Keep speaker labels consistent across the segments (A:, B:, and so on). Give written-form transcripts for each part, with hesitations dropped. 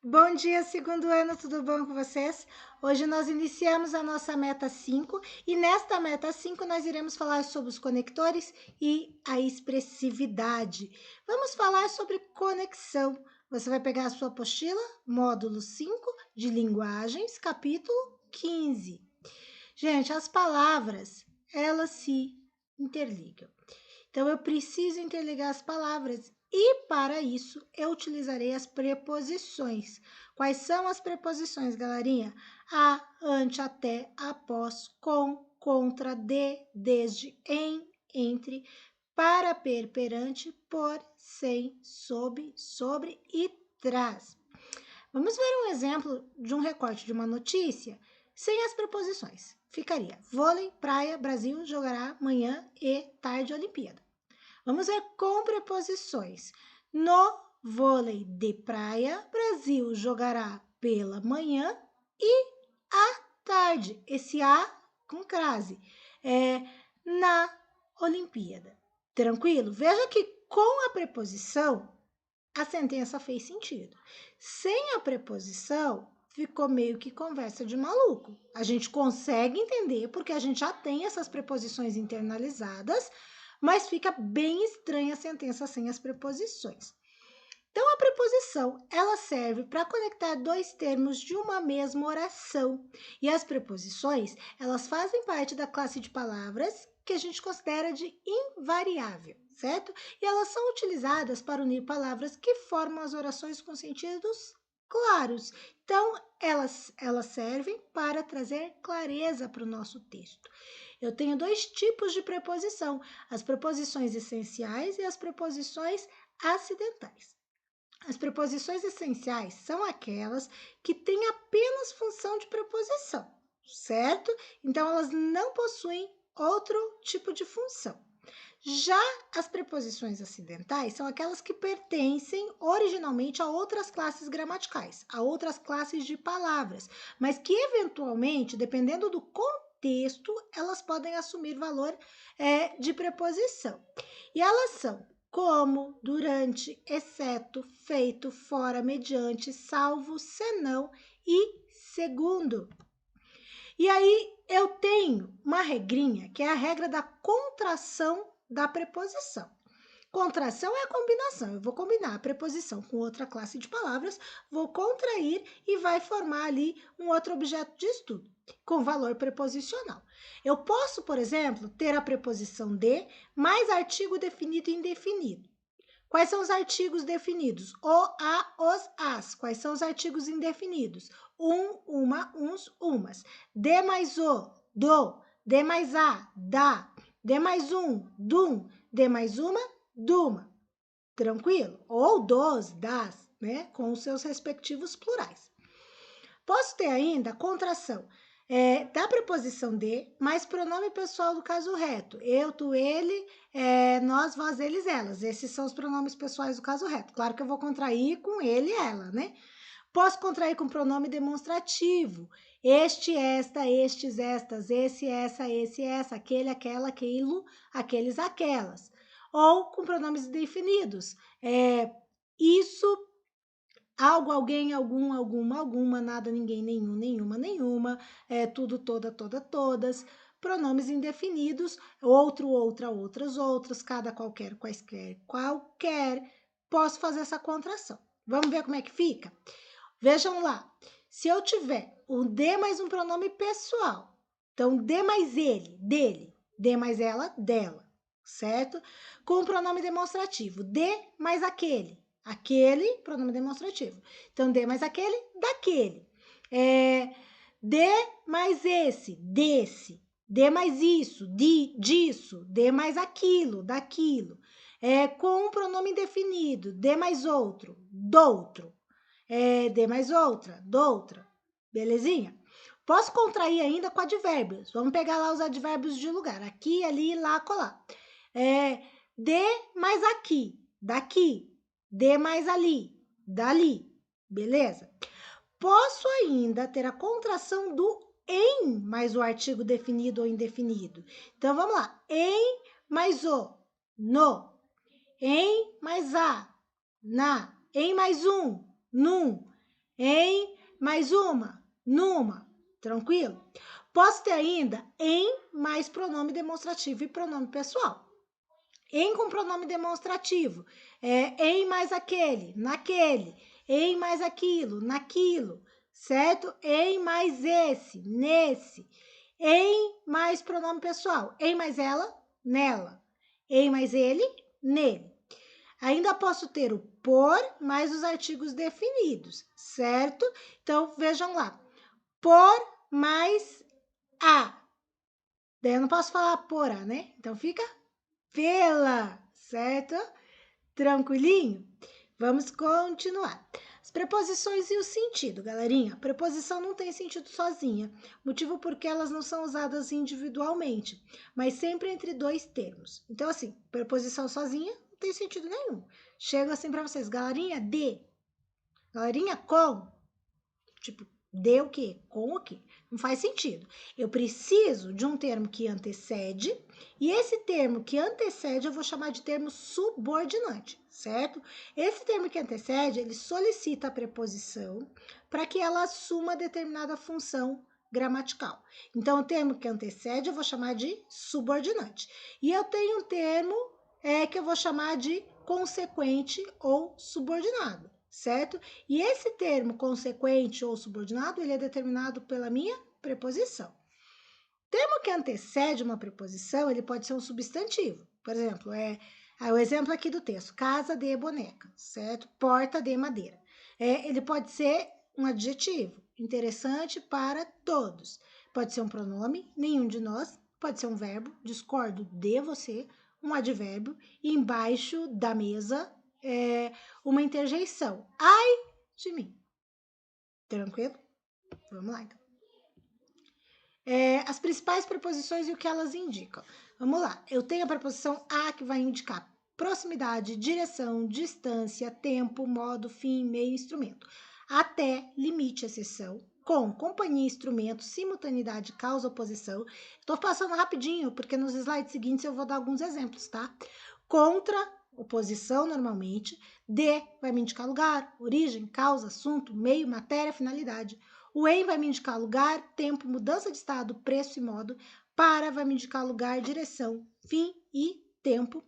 A: Bom dia, segundo ano, tudo bom com vocês? Hoje nós iniciamos a nossa meta 5 e nesta meta 5 nós iremos falar sobre os conectores e a expressividade. Vamos falar sobre conexão. Você vai pegar a sua apostila, módulo 5 de linguagens, capítulo 15. Gente, as palavras, elas se interligam. Então, eu preciso interligar as palavras e, para isso, eu utilizarei as preposições. Quais são as preposições, galerinha? A, ante, até, após, com, contra, de, desde, em, entre, para, perante, por, sem, sob, sobre e tras. Vamos ver um exemplo de um recorte de uma notícia sem as preposições. Ficaria vôlei, praia, Brasil jogará manhã e tarde Olimpíada. Vamos ver com preposições. No vôlei de praia, Brasil jogará pela manhã e à tarde. Esse A com crase. Na Olimpíada. Tranquilo? Veja que com a preposição, a sentença fez sentido. Sem a preposição, ficou meio que conversa de maluco. A gente consegue entender porque a gente já tem essas preposições internalizadas, mas fica bem estranha a sentença sem as preposições. Então, a preposição, ela serve para conectar dois termos de uma mesma oração. E as preposições, elas fazem parte da classe de palavras que a gente considera de invariável, certo? E elas são utilizadas para unir palavras que formam as orações com sentidos claros. Então, elas servem para trazer clareza para o nosso texto. Eu tenho dois tipos de preposição, as preposições essenciais e as preposições acidentais. As preposições essenciais são aquelas que têm apenas função de preposição, certo? Então, elas não possuem outro tipo de função. Já as preposições acidentais são aquelas que pertencem originalmente a outras classes gramaticais, a outras classes de palavras, mas que eventualmente, dependendo do contexto, elas podem assumir valor de preposição. E elas são como, durante, exceto, feito, fora, mediante, salvo, senão e segundo. E aí eu tenho uma regrinha, que é a regra da contração da preposição. Contração é a combinação. Eu vou combinar a preposição com outra classe de palavras, vou contrair e vai formar ali um outro objeto de estudo, com valor preposicional. Eu posso, por exemplo, ter a preposição de mais artigo definido e indefinido. Quais são os artigos definidos? O, a, os, as. Quais são os artigos indefinidos? Uma, uns, umas. De mais o, do. De mais a, da. De mais um, dum. De mais uma, duma. Tranquilo? Ou dos, das, né? Com os seus respectivos plurais. Posso ter ainda a contração da preposição de, mais pronome pessoal do caso reto. Eu, tu, ele, nós, vós, eles, elas. Esses são os pronomes pessoais do caso reto. Claro que eu vou contrair com ele e ela, né? Posso contrair com pronome demonstrativo. Este, esta, estes, estas, esse, essa, aquele, aquela, aquilo, aqueles, aquelas. Ou com pronomes indefinidos. Isso, algo, alguém, algum, alguma, alguma, nada, ninguém, nenhum, nenhuma, nenhuma, tudo, toda, toda, todas, pronomes indefinidos, outro, outra, outras, outras, cada, qualquer, quaisquer, qualquer. Posso fazer essa contração. Vamos ver como é que fica? Vejam lá. Se eu tiver o de mais um pronome pessoal, então de mais ele, dele, de mais ela, dela, certo? Com o pronome demonstrativo, de mais aquele, aquele, pronome demonstrativo. Então, de mais aquele, daquele. De mais esse, desse. De mais isso, disso. De mais aquilo, daquilo. Com um pronome indefinido, de mais outro, doutro. De mais outra, doutra. Belezinha? Posso contrair ainda com advérbios. Vamos pegar lá os advérbios de lugar. Aqui, ali, lá, colar. De mais aqui, daqui. De mais ali, dali. Beleza? Posso ainda ter a contração do em mais o artigo definido ou indefinido. Então, vamos lá. Em mais o, no. Em mais a, na. Em mais um, num. em mais uma, numa, tranquilo? Posso ter ainda em mais pronome demonstrativo e pronome pessoal. Em com pronome demonstrativo, em mais aquele, naquele, em mais aquilo, naquilo, certo? Em mais esse, nesse, em mais pronome pessoal, em mais ela, nela, em mais ele, nele. Ainda posso ter o por mais os artigos definidos, certo? Então, vejam lá, por mais a. Daí eu não posso falar porá, né? Então fica pela, certo? Tranquilinho? Vamos continuar. As preposições e o sentido, galerinha. Preposição não tem sentido sozinha, motivo porque elas não são usadas individualmente, mas sempre entre dois termos. Então, assim, preposição sozinha não tem sentido nenhum. Chego assim para vocês, galerinha, de. Galerinha, com. Tipo, de o quê? Com o quê? Não faz sentido. Eu preciso de um termo que antecede, e esse termo que antecede eu vou chamar de termo subordinante, certo? Esse termo que antecede, ele solicita a preposição para que ela assuma determinada função gramatical. Então, o termo que antecede eu vou chamar de subordinante. E eu tenho um termo que eu vou chamar de consequente ou subordinado, certo? E esse termo consequente ou subordinado, ele é determinado pela minha preposição. Termo que antecede uma preposição, ele pode ser um substantivo. Por exemplo, o exemplo aqui do texto, casa de boneca, certo? Porta de madeira. Ele pode ser um adjetivo, interessante para todos. Pode ser um pronome, nenhum de nós. Pode ser um verbo, discordo de você, um advérbio. E embaixo da mesa, uma interjeição. Ai de mim. Tranquilo? Vamos lá, então. As principais preposições e o que elas indicam. Vamos lá. Eu tenho a preposição a, que vai indicar proximidade, direção, distância, tempo, modo, fim, meio, instrumento. Até, limite, exceção. Com, companhia, instrumento, simultaneidade, causa, oposição. Estou passando rapidinho, porque nos slides seguintes eu vou dar alguns exemplos, tá? Contra, oposição normalmente. De, vai me indicar lugar, origem, causa, assunto, meio, matéria, finalidade. O em vai me indicar lugar, tempo, mudança de estado, preço e modo. Para vai me indicar lugar, direção, fim e tempo.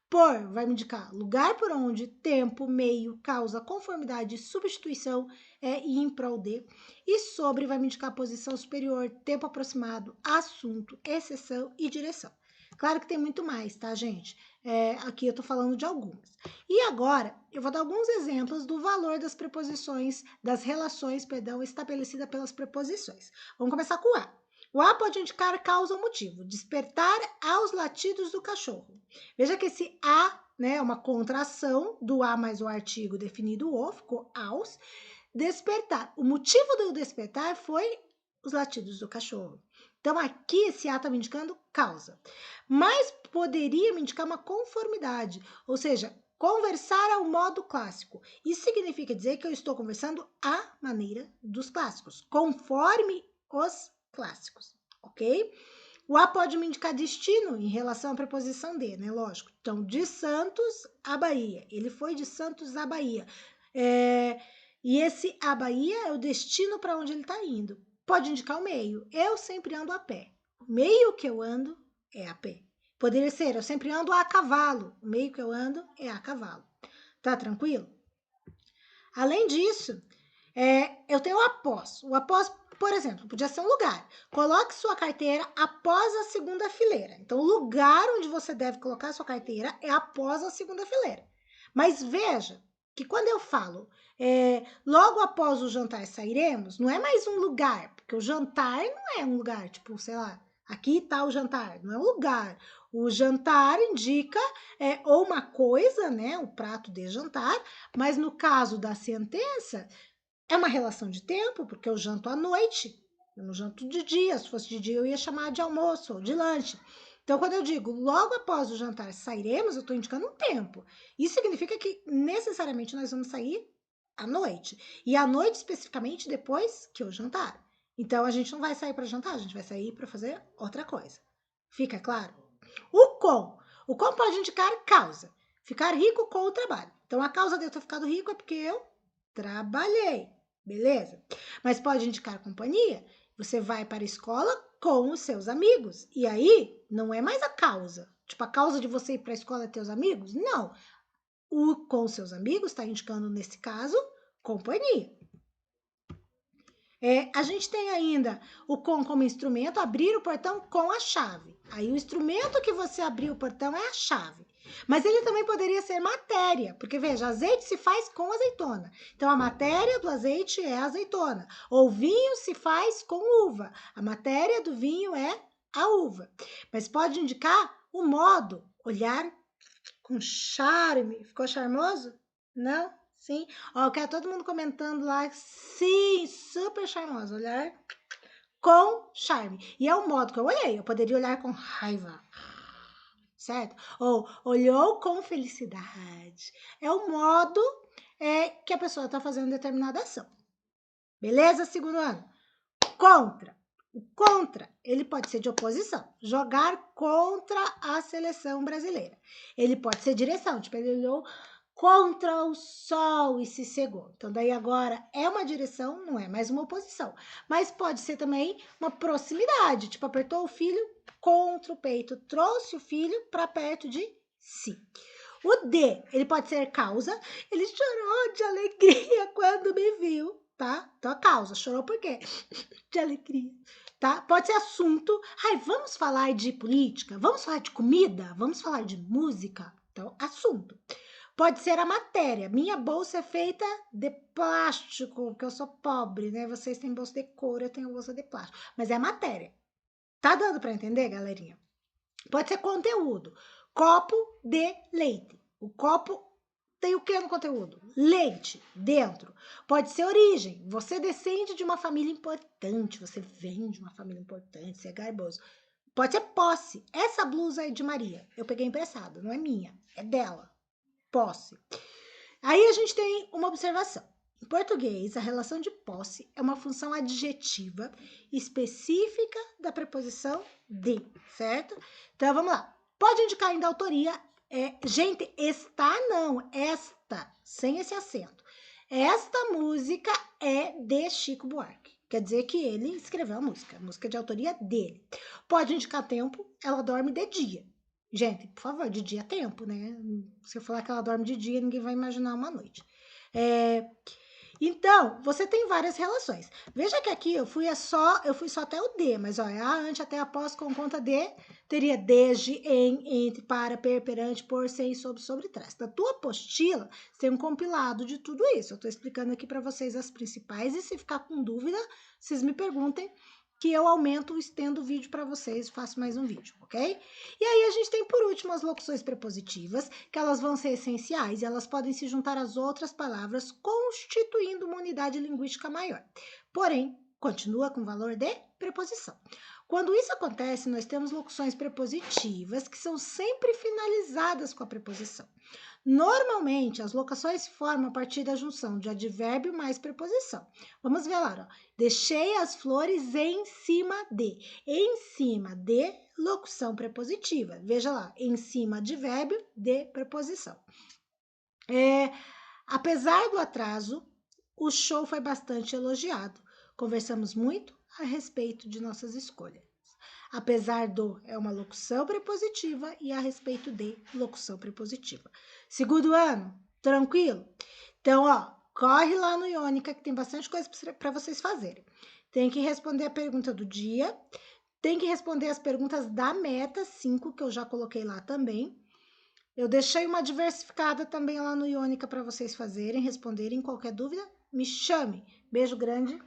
A: Por vai me indicar lugar por onde, tempo, meio, causa, conformidade, substituição e em prol de. E sobre vai me indicar posição superior, tempo aproximado, assunto, exceção e direção. Claro que tem muito mais, tá, gente? Aqui eu tô falando de algumas. E agora, eu vou dar alguns exemplos do valor das preposições, das relações, estabelecidas pelas preposições. Vamos começar com o a. O a pode indicar causa ou motivo, despertar aos latidos do cachorro. Veja que esse a, né, é uma contração do a mais o artigo definido o, ficou aos. Despertar. O motivo do despertar foi os latidos do cachorro. Então, aqui esse a está me indicando causa. Mas poderia me indicar uma conformidade, ou seja, conversar ao modo clássico. Isso significa dizer que eu estou conversando à maneira dos clássicos, conforme os clássicos, ok? O a pode me indicar destino em relação à preposição de, né? Lógico. Então, de Santos à Bahia. Ele foi de Santos à Bahia. E esse à Bahia é o destino para onde ele está indo. Pode indicar o meio. Eu sempre ando a pé. O meio que eu ando é a pé. Poderia ser, eu sempre ando a cavalo. O meio que eu ando é a cavalo. Tá tranquilo? Além disso, eu tenho o após. O após, por exemplo, podia ser um lugar. Coloque sua carteira após a segunda fileira. Então, o lugar onde você deve colocar sua carteira é após a segunda fileira. Mas veja que quando eu falo logo após o jantar sairemos, não é mais um lugar, porque o jantar não é um lugar, tipo, sei lá, aqui está o jantar, não é um lugar. O jantar indica ou uma coisa, né, o prato de jantar, mas no caso da sentença, é uma relação de tempo, porque eu janto à noite, eu não janto de dia, se fosse de dia eu ia chamar de almoço ou de lanche. Então, quando eu digo logo após o jantar sairemos, eu estou indicando um tempo. Isso significa que necessariamente nós vamos sair à noite. E à noite, especificamente, depois que eu jantar. Então, a gente não vai sair para jantar, a gente vai sair para fazer outra coisa. Fica claro? O com. O com pode indicar causa. Ficar rico com o trabalho. Então, a causa de eu ter ficado rico é porque eu trabalhei. beleza? Mas pode indicar companhia. Você vai para a escola com os seus amigos. E aí, não é mais a causa. Tipo, a causa de você ir para a escola é teus amigos? Não. O com seus amigos está indicando, nesse caso, companhia. A gente tem ainda o com como instrumento, abrir o portão com a chave. Aí o instrumento que você abriu o portão é a chave. Mas ele também poderia ser matéria, porque veja, azeite se faz com azeitona. Então a matéria do azeite é a azeitona. Ou vinho se faz com uva. A matéria do vinho é a uva. Mas pode indicar o modo, olhar com charme. Ficou charmoso? Não? Sim. Ó, eu quero todo mundo comentando lá. Sim, super charmoso. Olhar com charme. E é o modo que eu olhei. Eu poderia olhar com raiva. Certo? Ou olhou com felicidade. É o modo que a pessoa está fazendo determinada ação. Beleza? Segundo ano. Contra. O contra, ele pode ser de oposição. Jogar contra a seleção brasileira. Ele pode ser direção. Tipo, ele olhou contra o sol e se cegou. Então, daí agora é uma direção, não é mais uma oposição. Mas pode ser também uma proximidade. Tipo, apertou o filho contra o peito, trouxe o filho para perto de si. O D, ele pode ser causa. Ele chorou de alegria quando me viu, tá? Então, a causa, chorou por quê? De alegria, tá? Pode ser assunto. Ai, vamos falar de política? Vamos falar de comida? Vamos falar de música? Então, assunto. Pode ser a matéria. Minha bolsa é feita de plástico, porque eu sou pobre, né? Vocês têm bolsa de couro, eu tenho bolsa de plástico. Mas é a matéria. Tá dando para entender, galerinha? Pode ser conteúdo. Copo de leite. O copo tem o que no conteúdo? Leite dentro. Pode ser origem. Você descende de uma família importante. Você vem de uma família importante. Você é garboso. Pode ser posse. Essa blusa é de Maria. Eu peguei emprestado. Não é minha. É dela. Posse. Aí a gente tem uma observação. Em português, a relação de posse é uma função adjetiva específica da preposição de, certo? Então, vamos lá. Pode indicar ainda a autoria. Gente, está não, esta, sem esse acento. Esta música é de Chico Buarque. Quer dizer que ele escreveu a música de autoria dele. Pode indicar tempo, ela dorme de dia. Gente, por favor, de dia é tempo, né? Se eu falar que ela dorme de dia, ninguém vai imaginar uma noite. Então, você tem várias relações. Veja que aqui eu fui só até o D, mas olha, a, ante, até, após, com, conta, de, teria desde, em, entre, para, perante, por, sem, sobre, trás. Na tua apostila, tem um compilado de tudo isso. Eu tô explicando aqui para vocês as principais e se ficar com dúvida, vocês me perguntem que eu aumento, estendo o vídeo para vocês, faço mais um vídeo, ok? E aí a gente tem, por último, as locuções prepositivas, que elas vão ser essenciais e elas podem se juntar às outras palavras, constituindo uma unidade linguística maior. Porém, continua com valor de preposição. Quando isso acontece, nós temos locuções prepositivas que são sempre finalizadas com a preposição. Normalmente, as locuções se formam a partir da junção de advérbio mais preposição. Vamos ver lá, ó. Deixei as flores em cima de. Em cima de, locução prepositiva. Veja lá, em cima, advérbio de preposição. Apesar do atraso, o show foi bastante elogiado. Conversamos muito a respeito de nossas escolhas. Apesar do é uma locução prepositiva e a respeito de locução prepositiva. Segundo ano, tranquilo? Então, ó, corre lá no Iônica que tem bastante coisa para vocês fazerem. Tem que responder a pergunta do dia, tem que responder as perguntas da meta 5, que eu já coloquei lá também. Eu deixei uma diversificada também lá no Iônica para vocês fazerem, responderem. Qualquer dúvida, me chame. Beijo grande